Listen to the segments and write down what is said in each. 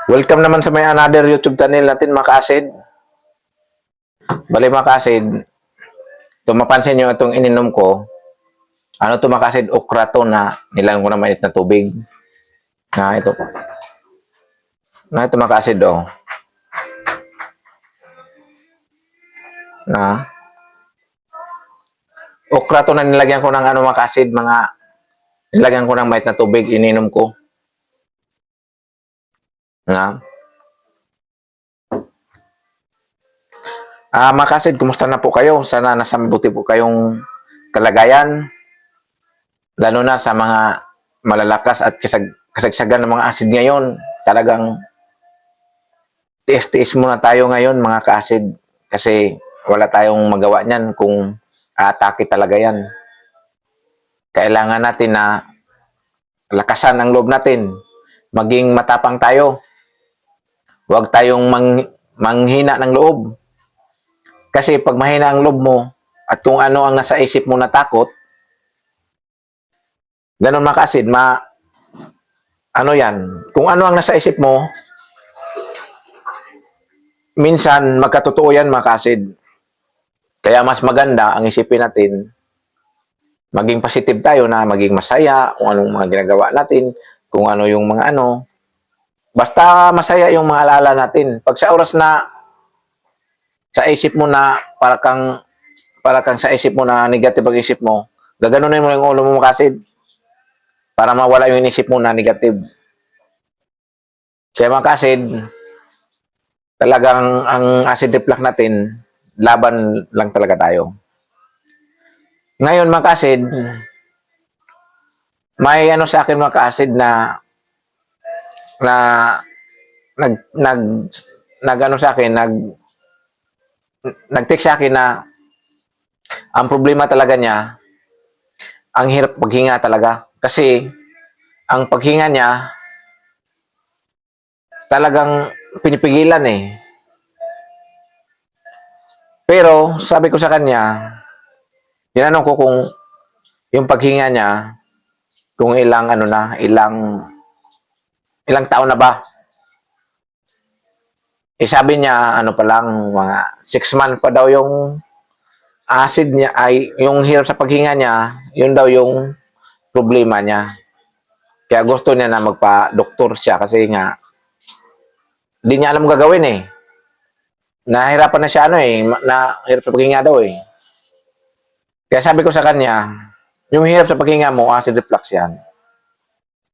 Welcome naman sa may another YouTube channel natin mga ka-acid. Bali mga ka-acid, kung mapansin nyo itong ininom ko, ano to mga ka-acid, okra to na nilang ko na mainit na tubig. Na ito. Na ito mga ka-acid oh. Na okra to na nilagyan ko ng ano mga ka-acid, nilagyan ko ng mainit na tubig, ininom ko. Na mga ka-acid, kumusta na po kayo? Sana nasa mabuti po kayong kalagayan. Lalo na sa mga malalakas at kasagsagan ng mga acid ngayon. Talagang tiis-tiis muna tayo ngayon mga ka-acid kasi wala tayong magawa niyan kung aatake talaga yan. Kailangan natin na lakasan ang loob natin. Maging matapang tayo. Huwag tayong manghina ng loob. Kasi pag mahina ang loob mo at kung ano ang nasa isip mo na takot, ganun mga ka-acid, ano yan, kung ano ang nasa isip mo, minsan magkatotoo yan mga ka-acid. Kaya mas maganda ang isipin natin, maging positive tayo na maging masaya kung anong mga ginagawa natin, kung ano yung mga ano. Basta masaya yung mga alaala natin. Pag sa oras na sa isip mo na para kang sa isip mo na negative ang isip mo, gaganunin mo yung ulo mo kasi para mawala yung inisip mo na negative. Kaya mga kasid, talagang ang acid reflux natin, laban lang talaga tayo. Ngayon mga kasid, may ano sa akin mga ka-acid na nag nag nag ano sa akin, nag-text sa akin na ang problema talaga niya, ang hirap paghinga talaga. Kasi ang paghinga niya talagang pinipigilan eh. Pero sabi ko sa kanya, tinanong ko kung yung paghinga niya, kung ilang ano na, ilang taon na ba? Eh sabi niya, ano pa lang, mga 6 months pa daw yung acid niya, ay yung hirap sa paghinga niya, yun daw yung problema niya. Kaya gusto niya na magpa-doktor siya kasi nga, hindi niya alam gagawin eh. Nahirapan na siya ano eh, na hirap sa paghinga daw eh. Kaya sabi ko sa kanya, yung hirap sa paghinga mo, acid reflux yan.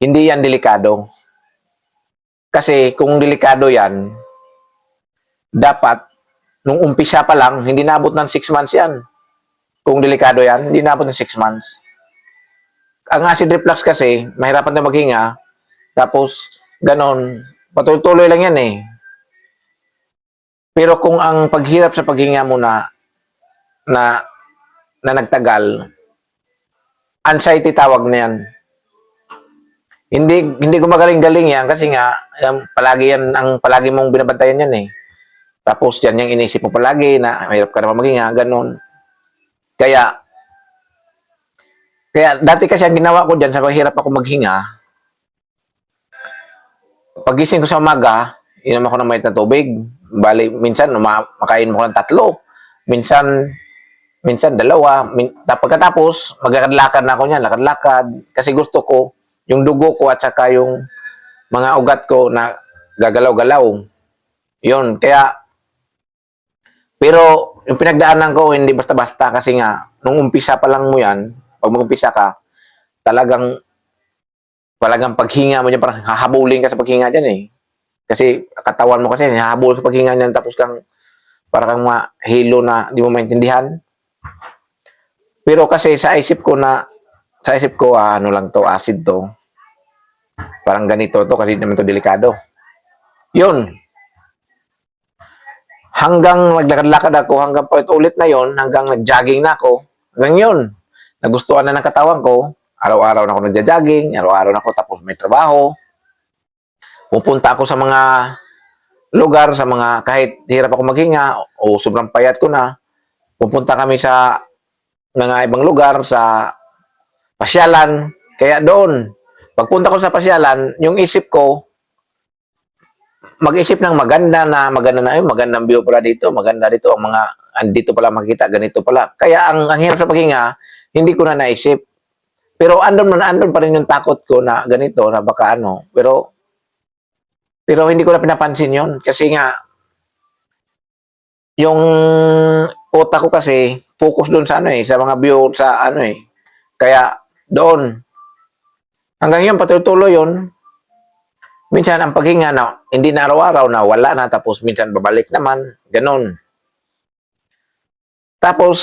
Hindi yan delikado. Kasi kung delikado yan, dapat, nung umpisa pa lang, hindi naabot ng 6 months yan. Kung delikado yan, hindi naabot ng 6 months. Ang acid reflux kasi, mahirapan na maghinga, tapos, ganon, patuloy-tuloy lang yan eh. Pero kung ang paghirap sa paghinga mo na, na nagtagal, anxiety tawag na yan. Hindi gumagaling-galing yan kasi nga palagi yan ang palagi mong binabantayan yan eh. Tapos yan yung inisip mo palagi na mahirap ka naman maghinga, ganun. Kaya dati kasi ang ginawa ko diyan sa mahirap ako maghinga, pagising ko sa umaga, inom ako ng mainit na tubig. Bali minsan makain mo ko ng 3, minsan 2. Pagkatapos maglalakad na ako niyan, lakad-lakad kasi gusto ko yung dugo ko at saka yung mga ugat ko na gagalaw-galaw. Yun, pero yung pinagdaanan ko hindi basta-basta kasi nga nung umpisa pa lang mo yan, pag mag-umpisa ka, talagang paghinga mo dyan, parang hahabulin ka sa paghinga dyan eh. Kasi katawan mo kasi, hahabol sa paghinga niyan tapos parang mahilo na di mo maintindihan. Pero kasi sa isip ko, ano lang to, acid to. Parang ganito to kasi naman to delikado. Yun. Hanggang naglakad-lakad ako, hanggang ulit na yon, hanggang nag-jogging na ako, hanggang yun. Nagustuhan na ng katawan ko, araw-araw na ako nagja-jogging, araw-araw na ako tapos may trabaho. Pupunta ako sa mga lugar, sa mga kahit hirap ako maghinga o sobrang payat ko na, pupunta kami sa mga ibang lugar, sa pasyalan. Kaya doon, pagpunta ko sa pasyalan, yung isip ko, mag-isip ng maganda na, ay, magandang view pala dito, maganda dito, ang mga, andito pala makita, ganito pala. Kaya ang hirap sa paghinga, hindi ko na naisip. Pero andun pa rin yung takot ko na ganito, na baka ano. Pero hindi ko na pinapansin yon kasi nga, yung utak ko kasi, focus doon sa ano eh, sa mga view sa ano eh. Kaya, doon, hanggang yun, patuloy yun. Minsan, ang paghinga na, hindi na araw-araw na wala na, tapos minsan babalik naman, ganun. Tapos,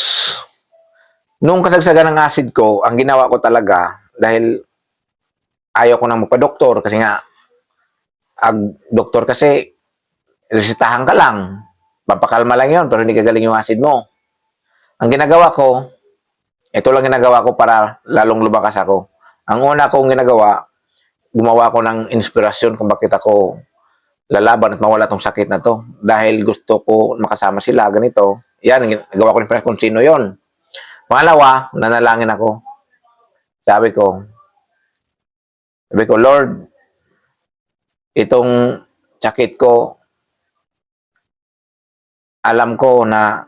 nung kasagsagan ng acid ko, ang ginawa ko talaga, dahil ayaw ko nang magpa-doktor, kasi nga, ang doktor kasi, resitahan ka lang, papakalma lang yon pero hindi gagaling yung acid mo. Ang ginagawa ko, ito lang ginagawa ko para lalong lumakas ako. Ang una kong ginagawa, gumawa ako ng inspirasyon kung bakit ako lalaban at mawala tong sakit na to. Dahil gusto ko makasama sila, ganito. Yan, nagawa ko ng kung sino yon. Pangalawa, nanalangin ako. Sabi ko, Lord, itong sakit ko, alam ko na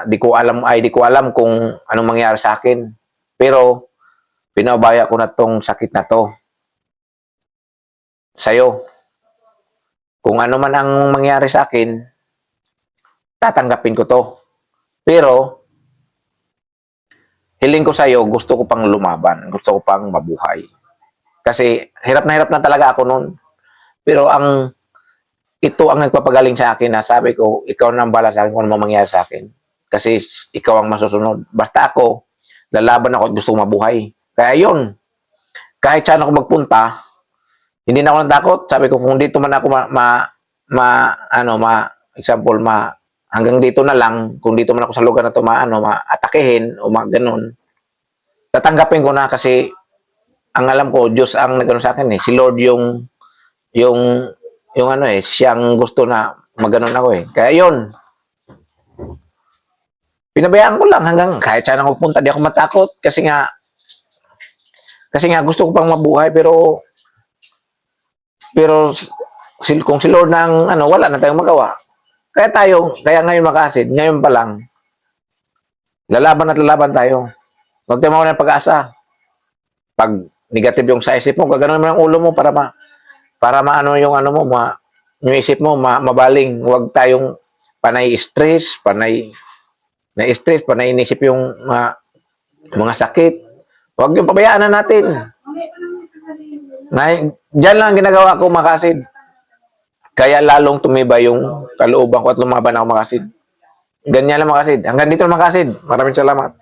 di ko alam kung anong mangyari sa akin. Pero pinabaya ko na tong sakit na to sa'yo. Kung ano man ang mangyari sa akin, tatanggapin ko to. Pero hiling ko sa'yo, gusto ko pang lumaban, gusto ko pang mabuhay. Kasi hirap na talaga ako noon. Pero ito ang nagpapagaling sa akin na sabi ko, ikaw na ang bala sa akin kung ano mangyari sa akin. Kasi ikaw ang masusunod. Basta ako, lalaban ako at gusto kong mabuhay. Kaya yun, kahit saan ako magpunta, hindi na ako natakot. Sabi ko, kung dito man ako example, hanggang dito na lang, kung dito man ako sa lugar na to, atakehin, o ganun, tatanggapin ko na kasi, ang alam ko, Diyos ang nagano sa akin eh. Si Lord yung, yung ano eh, siyang gusto na maganon ako eh. Kaya yun, pinabayaan ko lang hanggang kahit saan ako punta, di ako matakot kasi nga gusto ko pang mabuhay pero kung si Lord nang wala na tayong magawa. Kaya ngayon makasid, ngayon pa lang, lalaban tayo. Huwag tayo mawala ng pag-asa. Pag negative yung sa isip mo, gagano'n mo yung ulo mo para maano yung yung isip mo mabaling. Huwag tayong panay stress, panay inisip yung mga sakit. Huwag yung pabayaan na natin. Diyan lang ang ginagawa ko, makasid. Kaya lalong tumibay yung kalooban ko at lumaban ako, makasid. Ganyan lang, makasid. Hanggang dito, makasid. Maraming salamat.